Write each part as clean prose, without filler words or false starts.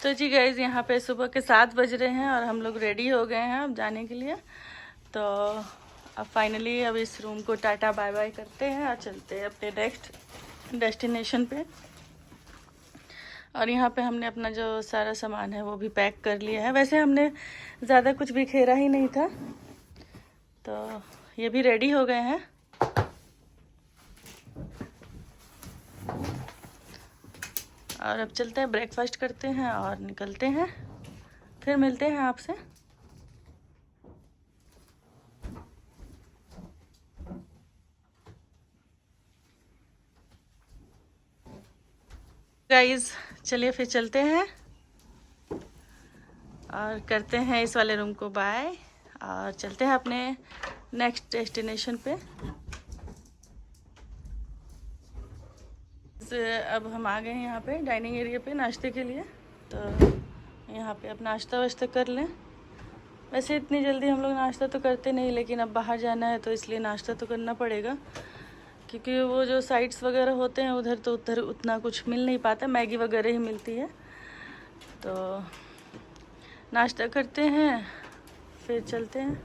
तो जी गाइज यहाँ पे सुबह के 7 बज रहे हैं और हम लोग रेडी हो गए हैं अब जाने के लिए। तो अब फाइनली अब इस रूम को टाटा बाय बाय करते हैं और चलते हैं अपने नेक्स्ट डेस्टिनेशन पे। और यहाँ पे हमने अपना जो सारा सामान है वो भी पैक कर लिया है। वैसे हमने ज़्यादा कुछ भी खेरा ही नहीं था, तो ये भी रेडी हो गए हैं। और अब चलते हैं, ब्रेकफास्ट करते हैं और निकलते हैं। फिर मिलते हैं आपसे। गाइस चलिए फिर चलते हैं और करते हैं इस वाले रूम को बाय और चलते हैं अपने नेक्स्ट डेस्टिनेशन पे। अब हम आ गए हैं यहाँ पे डाइनिंग एरिया पे नाश्ते के लिए। तो यहाँ पे अब नाश्ता वाश्ता कर लें। वैसे इतनी जल्दी हम लोग नाश्ता तो करते नहीं, लेकिन अब बाहर जाना है तो इसलिए नाश्ता तो करना पड़ेगा, क्योंकि वो जो साइट्स वगैरह होते हैं उधर तो उधर उतना कुछ मिल नहीं पाता, मैगी वगैरह ही मिलती है। तो नाश्ता करते हैं फिर चलते हैं।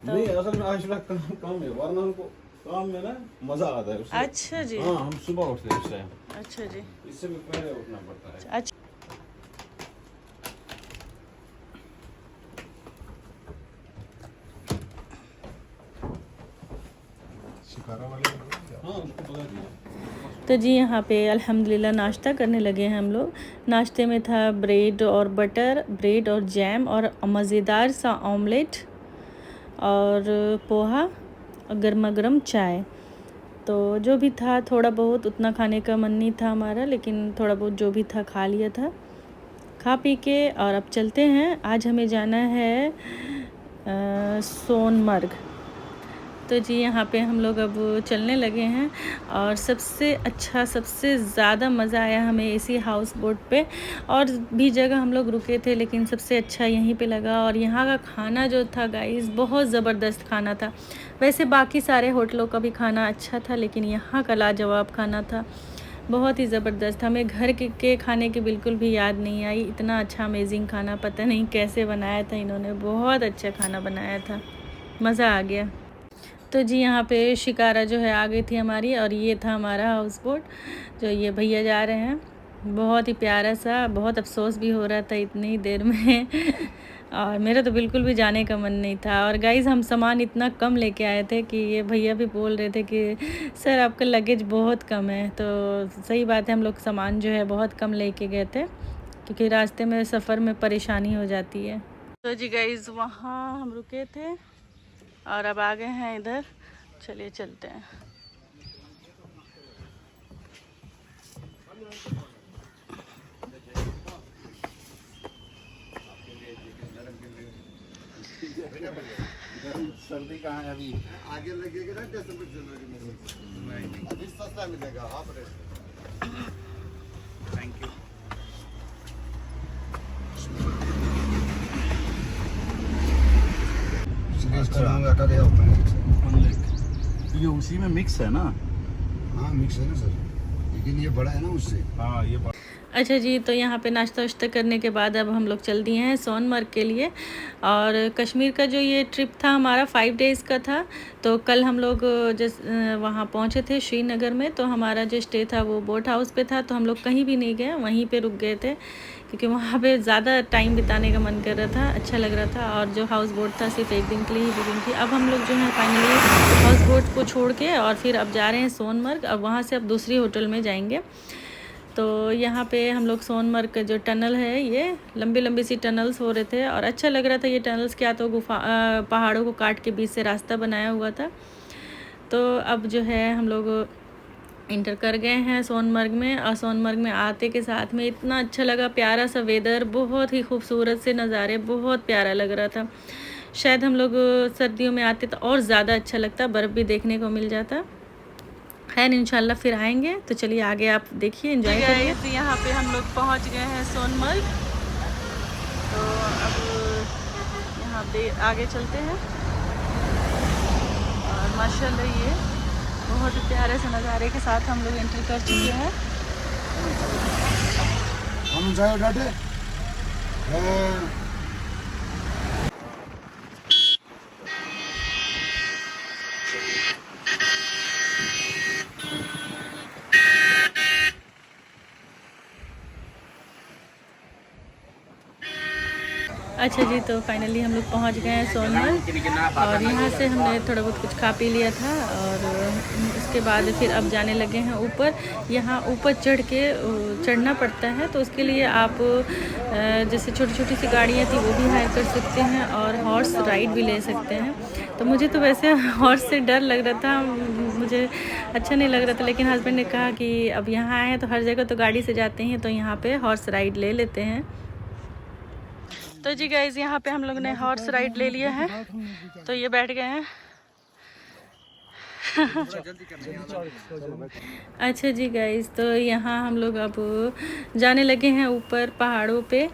नहीं असल में आज तक काम है, वरना हमको काम में ना मजा आता है। अच्छा जी। हाँ, हम सुबह उठते हैं इस टाइम। अच्छा जी, इससे भी पहले उठना पड़ता है। अच्छा। हाँ, उसको पता दिया। तो जी यहाँ पे अल्हम्दुलिल्लाह नाश्ता करने लगे हैं हम लोग। नाश्ते में था ब्रेड और बटर, ब्रेड और जैम और मज़ेदार सा ऑमलेट और पोहा और गर्मा गर्म चाय। तो जो भी था थोड़ा बहुत, उतना खाने का मन नहीं था हमारा, लेकिन थोड़ा बहुत जो भी था खा लिया था। खा पी के और अब चलते हैं। आज हमें जाना है सोनमर्ग। तो जी यहाँ पे हम लोग अब चलने लगे हैं और सबसे अच्छा, सबसे ज़्यादा मज़ा आया हमें इसी हाउस बोट पे। और भी जगह हम लोग रुके थे, लेकिन सबसे अच्छा यहीं पे लगा। और यहाँ का खाना जो था गाइस, बहुत ज़बरदस्त खाना था। वैसे बाकी सारे होटलों का भी खाना अच्छा था, लेकिन यहाँ का लाजवाब खाना था, बहुत ही ज़बरदस्त। हमें घर के खाने की बिल्कुल भी याद नहीं आई। इतना अच्छा अमेजिंग खाना, पता नहीं कैसे बनाया था इन्होंने, बहुत अच्छा खाना बनाया था, मज़ा आ गया। तो जी यहाँ पे शिकारा जो है आ गई थी हमारी, और ये था हमारा हाउस बोट जो ये भैया जा रहे हैं। बहुत ही प्यारा सा, बहुत अफसोस भी हो रहा था इतनी देर में और मेरा तो बिल्कुल भी जाने का मन नहीं था। और गाइज़ हम सामान इतना कम लेके आए थे कि ये भैया भी बोल रहे थे कि सर आपका लगेज बहुत कम है। तो सही बात है, हम लोग सामान जो है बहुत कम लेके गए थे, क्योंकि रास्ते में सफ़र में परेशानी हो जाती है। तो जी गाइज़ वहाँ हम रुके थे और अब आ गए हैं इधर। चलिए चलते हैं। सर्दी कहाँ है अभी? आगे लगेगा ना, दिसंबर जनवरी में। अभी सस्ता मिलेगा। आप थैंक यू। ये उसी में मिक्स है ना? हाँ मिक्स है ना सर, लेकिन ये बड़ा है ना उससे। हाँ ये बड़ा। अच्छा जी, तो यहाँ पे नाश्ता वाश्ता करने के बाद अब हम लोग चल दिए हैं सोनमर्ग के लिए। और कश्मीर का जो ये ट्रिप था हमारा 5 डेज़ का था। तो कल हम लोग जिस वहाँ पहुँचे थे श्रीनगर में, तो हमारा जो स्टे था वो बोट हाउस पे था। तो हम लोग कहीं भी नहीं गए, वहीं पे रुक गए थे, क्योंकि वहाँ पे ज़्यादा टाइम बिताने का मन कर रहा था, अच्छा लग रहा था। और जो हाउस बोट था सिर्फ 1 दिन के लिए ही बुकिंग थी। अब हम लोग जो है फाइनली हाउस बोट को छोड़ के और फिर अब जा रहे हैं सोनमर्ग। अब वहाँ से अब दूसरी होटल में जाएंगे। तो यहाँ पे हम लोग सोनमर्ग का जो टनल है, ये लंबी लंबी सी टनल्स हो रहे थे और अच्छा लग रहा था ये टनल्स। क्या तो गुफा पहाड़ों को काट के बीच से रास्ता बनाया हुआ था। तो अब जो है हम लोग इंटर कर गए हैं सोनमर्ग में। और सोनमर्ग में आते के साथ में इतना अच्छा लगा, प्यारा सा वेदर, बहुत ही खूबसूरत से नज़ारे, बहुत प्यारा लग रहा था। शायद हम लोग सर्दियों में आते तो और ज़्यादा अच्छा लगता, बर्फ़ भी देखने को मिल जाता। खैर इंशाल्लाह फिर आएंगे। तो चलिए आगे आप देखिए, एंजॉय करिए। तो यहाँ पे हम लोग पहुँच गए हैं सोनमर्ग। तो अब यहाँ पे आगे चलते हैं। और माशाल्लाह ये बहुत प्यारे से नज़ारे के साथ हम लोग एंट्री कर चुके हैं। हम जाए डाटे अच्छा जी, तो फाइनली हम लोग पहुंच गए हैं सोनमर्ग और यहाँ से हमने थोड़ा बहुत कुछ खा पी लिया था और उसके बाद फिर अब जाने लगे हैं ऊपर। यहाँ ऊपर चढ़ना पड़ता है, तो उसके लिए आप जैसे छोटी छोटी सी गाड़ियाँ थी वो भी हायर कर सकते हैं और हॉर्स राइड भी ले सकते हैं। तो मुझे तो वैसे हॉर्स से डर लग रहा था, मुझे अच्छा नहीं लग रहा था, लेकिन हस्बैंड ने कहा कि अब यहाँ आए हैं तो हर जगह तो गाड़ी से जाते हैं, तो यहाँ पे हॉर्स राइड ले लेते हैं। तो जी गाइज, यहाँ पे हम लोग ने हॉर्स राइड ले लिया है, तो ये बैठ गए हैं। अच्छा जी गाइज, तो यहाँ हम लोग अब जाने लगे हैं ऊपर पहाड़ों पे।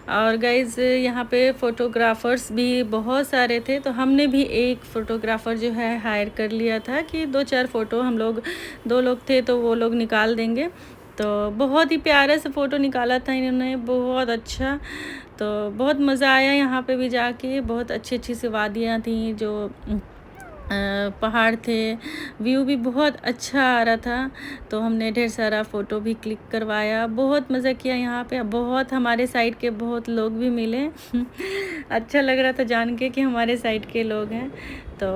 और गाइज यहाँ पे फ़ोटोग्राफ़र्स भी बहुत सारे थे, तो हमने भी एक फ़ोटोग्राफ़र जो है हायर कर लिया था कि 2-4 फ़ोटो हम लोग 2 लोग थे तो वो लोग निकाल देंगे। तो बहुत ही प्यारा सा फ़ोटो निकाला था इन्होंने, बहुत अच्छा। तो बहुत मज़ा आया यहाँ पे भी जाके, बहुत अच्छी अच्छी सी वादियाँ थी, जो पहाड़ थे, व्यू भी बहुत अच्छा आ रहा था। तो हमने ढेर सारा फ़ोटो भी क्लिक करवाया, बहुत मज़ा किया यहाँ पे। बहुत हमारे साइड के बहुत लोग भी मिले अच्छा लग रहा था जान के कि हमारे साइड के लोग हैं। तो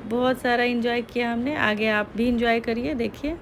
बहुत सारा एंजॉय किया हमने। आगे आप भी एंजॉय करिए, देखिए।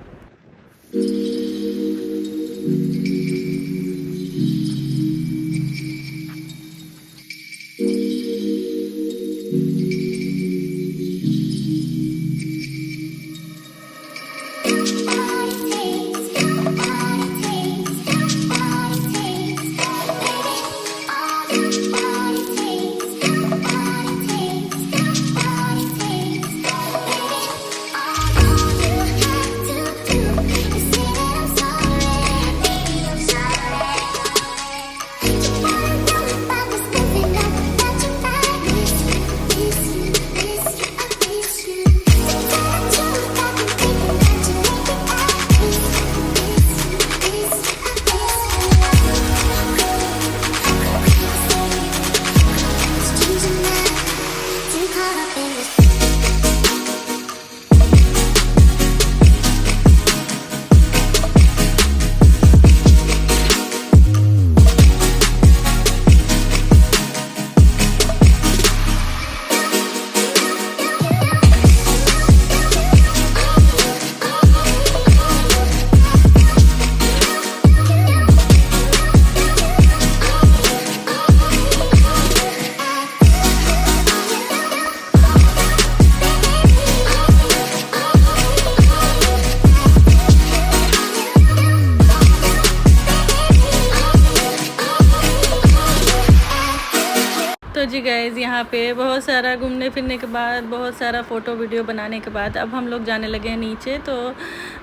तो जी गाइज़, यहाँ पे बहुत सारा घूमने फिरने के बाद, बहुत सारा फ़ोटो वीडियो बनाने के बाद अब हम लोग जाने लगे हैं नीचे। तो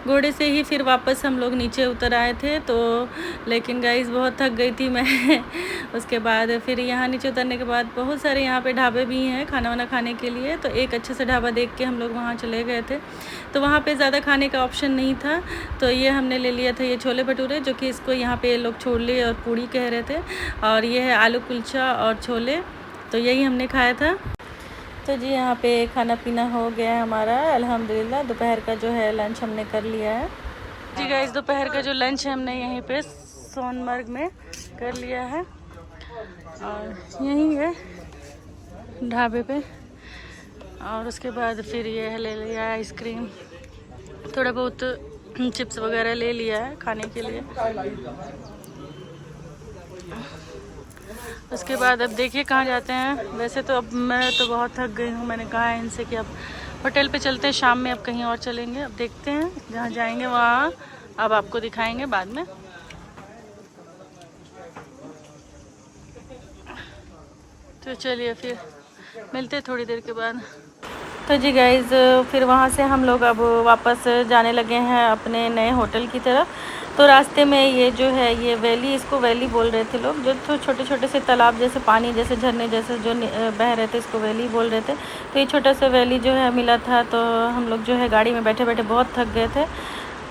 घोड़े से ही फिर वापस हम लोग नीचे उतर आए थे। तो लेकिन गाइज़ बहुत थक गई थी मैं उसके बाद फिर यहाँ नीचे उतरने के बाद बहुत सारे यहाँ पे ढाबे भी हैं खाना वाना खाने के लिए। तो एक अच्छे से ढाबा देख के हम लोग वहाँ चले गए थे। तो वहाँ पे ज़्यादा खाने का ऑप्शन नहीं था, तो ये हमने ले लिया था ये छोले भटूरे, जो कि इसको यहाँ पे लोग छोले और पूड़ी कह रहे थे। और ये है आलू कुलचा और छोले, तो यही हमने खाया था। तो जी यहाँ पे खाना पीना हो गया है हमारा अल्हम्दुलिल्लाह। दोपहर का जो है लंच हमने कर लिया है। जी गाइस, दोपहर का जो लंच है हमने यहीं पे सोनमर्ग में कर लिया है और यहीं है ढाबे पे। और उसके बाद फिर ये ले लिया आइसक्रीम, थोड़ा बहुत चिप्स वगैरह ले लिया है खाने के लिए। उसके बाद अब देखिए कहाँ जाते हैं। वैसे तो अब मैं तो बहुत थक गई हूँ, मैंने कहा है इनसे कि अब होटल पे चलते हैं, शाम में अब कहीं और चलेंगे। अब देखते हैं जहाँ जाएंगे वहाँ अब आपको दिखाएंगे बाद में। तो चलिए फिर मिलते हैं थोड़ी देर के बाद। तो जी गाइज़, फिर वहाँ से हम लोग अब वापस जाने लगे हैं अपने नए होटल की तरफ। तो रास्ते में ये जो है ये वैली, इसको वैली बोल रहे थे लोग, जो तो छोटे छोटे से तालाब जैसे पानी जैसे झरने जैसे जो बह रहे थे, इसको वैली बोल रहे थे। तो ये छोटा सा वैली जो है मिला था। तो हम लोग जो है गाड़ी में बैठे बैठे बहुत थक गए थे,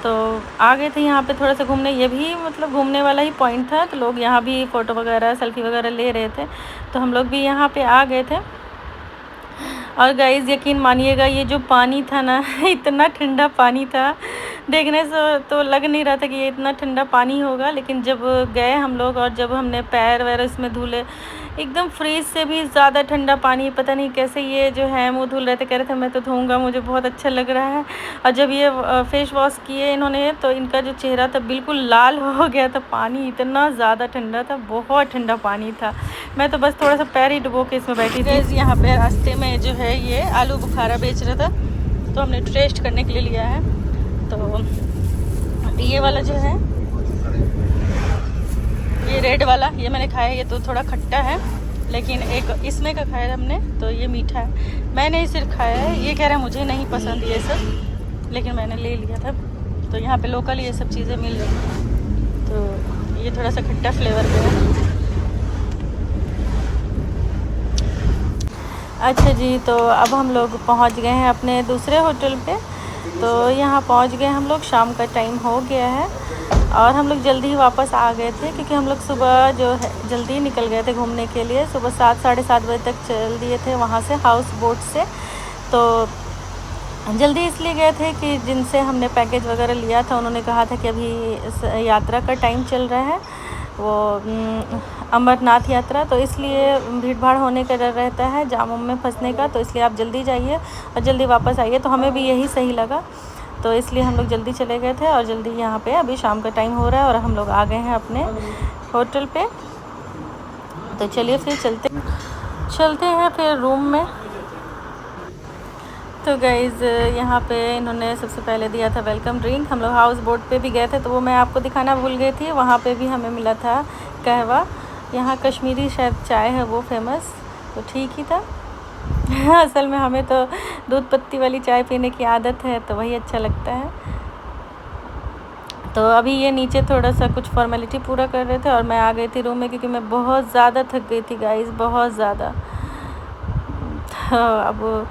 तो आ गए थे यहाँ पे थोड़ा सा घूमने। ये भी मतलब घूमने वाला ही पॉइंट था, तो लोग यहाँ भी फ़ोटो वगैरह सेल्फ़ी वगैरह ले रहे थे, तो हम लोग भी यहाँ पे आ गए थे। और गाइज़ यकीन मानिएगा, ये जो पानी था ना इतना ठंडा पानी था, देखने से तो लग नहीं रहा था कि ये इतना ठंडा पानी होगा, लेकिन जब गए हम लोग और जब हमने पैर वैर इसमें धुले, एकदम फ्रीज से भी ज़्यादा ठंडा पानी। पता नहीं कैसे ये जो है मुँह धुल रहे थे, कह रहे थे मैं तो धोऊंगा, मुझे बहुत अच्छा लग रहा है। और जब ये फेस वॉश किए इन्होंने, तो इनका जो चेहरा था बिल्कुल लाल हो गया था। पानी इतना ज़्यादा ठंडा था, बहुत ठंडा पानी था। मैं तो बस थोड़ा सा पैर ही डुबो के इसमें बैठी थी। यहाँ पे रास्ते में जो है ये आलू बुखारा बेच रहा था, तो हमने टेस्ट करने के लिए लिया है। तो ये वाला जो है, ये रेड वाला, ये मैंने खाया, ये तो थोड़ा खट्टा है, लेकिन एक इसमें का खाया हमने तो ये मीठा है। मैंने ही सिर्फ खाया है, ये कह रहा है मुझे नहीं पसंद ये सब, लेकिन मैंने ले लिया था। तो यहाँ पे लोकल ये सब चीज़ें मिल रही हैं, तो ये थोड़ा सा खट्टा फ्लेवर पे है। अच्छा जी, तो अब हम लोग पहुँच गए हैं अपने दूसरे होटल पे। तो यहाँ पहुँच गए हम लोग, शाम का टाइम हो गया है और हम लोग जल्दी ही वापस आ गए थे, क्योंकि हम लोग सुबह जो है जल्दी निकल गए थे घूमने के लिए। सुबह 7 साढ़े 7 बजे तक चल दिए थे वहाँ से, हाउस बोट से। तो जल्दी इसलिए गए थे कि जिनसे हमने पैकेज वगैरह लिया था, उन्होंने कहा था कि अभी इस यात्रा का टाइम चल रहा है, वो अमरनाथ यात्रा, तो इसलिए भीड़ भाड़ होने का डर रहता है, जाम में फंसने का, तो इसलिए आप जल्दी जाइए और जल्दी वापस आइए। तो हमें भी यही सही लगा, तो इसलिए हम लोग जल्दी चले गए थे। और जल्दी यहाँ पे अभी शाम का टाइम हो रहा है और हम लोग आ गए हैं अपने होटल पे। तो चलिए फिर चलते हैं फिर रूम में। तो गाइज़ यहाँ पे इन्होंने सबसे पहले दिया था वेलकम ड्रिंक। हम लोग हाउस बोट पे भी गए थे, तो वो मैं आपको दिखाना भूल गई थी। वहाँ पे भी हमें मिला था कहवा, यहाँ कश्मीरी शायद चाय है वो फेमस, तो ठीक ही था। असल में हमें तो दूध पत्ती वाली चाय पीने की आदत है, तो वही अच्छा लगता है। तो अभी ये नीचे थोड़ा सा कुछ फॉर्मेलिटी पूरा कर रहे थे और मैं आ गई थी रूम में, क्योंकि मैं बहुत ज़्यादा थक गई थी गाइज़, बहुत ज़्यादा। अब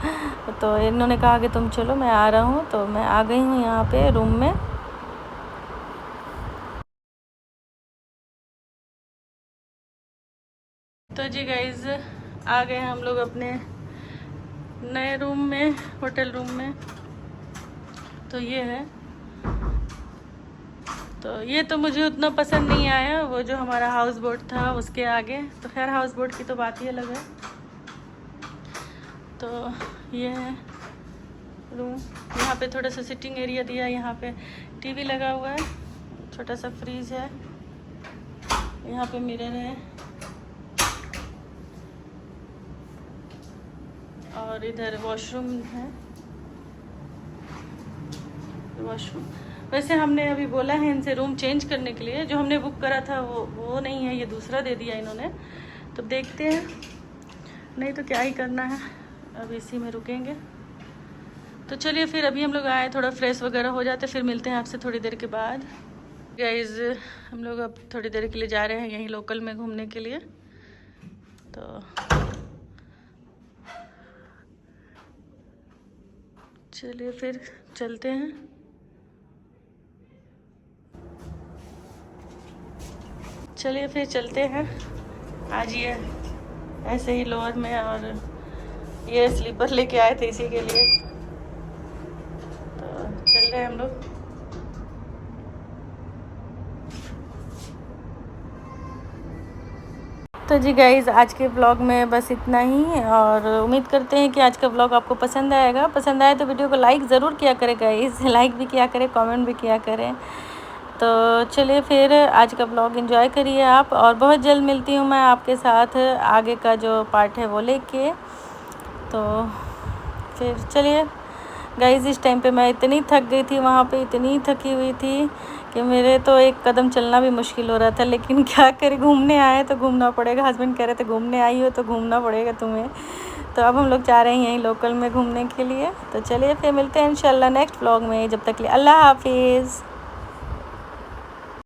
तो इन्होंने कहा कि तुम चलो, मैं आ रहा हूँ, तो मैं आ गई हूँ यहाँ पे रूम में। तो जी गाइज़ आ गए हम लोग अपने नए रूम में, होटल रूम में। तो ये है, तो ये तो मुझे उतना पसंद नहीं आया, वो जो हमारा हाउस बोट था उसके आगे। तो खैर हाउस बोट की तो बात ही अलग है। तो ये है रूम, यहाँ पे थोड़ा सा सिटिंग एरिया दिया, यहाँ पे टीवी लगा हुआ है, छोटा सा फ्रीज है, यहाँ पे मिरर है, और इधर वॉशरूम है। वॉशरूम वैसे हमने अभी बोला है इनसे रूम चेंज करने के लिए, जो हमने बुक करा था वो नहीं है, ये दूसरा दे दिया इन्होंने। तो देखते हैं, नहीं तो क्या ही करना है, अब इसी में रुकेंगे। तो चलिए फिर अभी हम लोग आए, थोड़ा फ्रेश वगैरह हो जाते, फिर मिलते हैं आपसे थोड़ी देर के बाद। गाइज़ हम लोग अब थोड़ी देर के लिए जा रहे हैं यहीं लोकल में घूमने के लिए। तो चलिए फिर चलते हैं। चलिए फिर चलते हैं। आज ये ऐसे ही लोअर में और ये स्लीपर लेके आए थे इसी के लिए, तो चल रहे हैं हम लोग। तो जी गाइज़ आज के ब्लॉग में बस इतना ही, और उम्मीद करते हैं कि आज का ब्लॉग आपको पसंद आएगा। पसंद आए तो वीडियो को लाइक ज़रूर किया करें गाइज़, लाइक भी किया करें, कमेंट भी किया करें। तो चलिए फिर आज का ब्लॉग एंजॉय करिए आप, और बहुत जल्द मिलती हूँ मैं आपके साथ आगे का जो पार्ट है वो लेके। तो फिर चलिए गाइज़, इस टाइम पे मैं इतनी थक गई थी, वहाँ पे इतनी थकी हुई थी कि मेरे तो एक कदम चलना भी मुश्किल हो रहा था, लेकिन क्या करें, घूमने आए तो घूमना पड़ेगा। हस्बैंड कह रहे थे घूमने आई हो तो घूमना पड़ेगा तुम्हें। तो अब हम लोग जा रहे हैं यहीं लोकल में घूमने के लिए। तो चलिए फिर मिलते हैं इंशाल्लाह नेक्स्ट व्लॉग में, जब तक के लिए अल्लाह हाफिज़।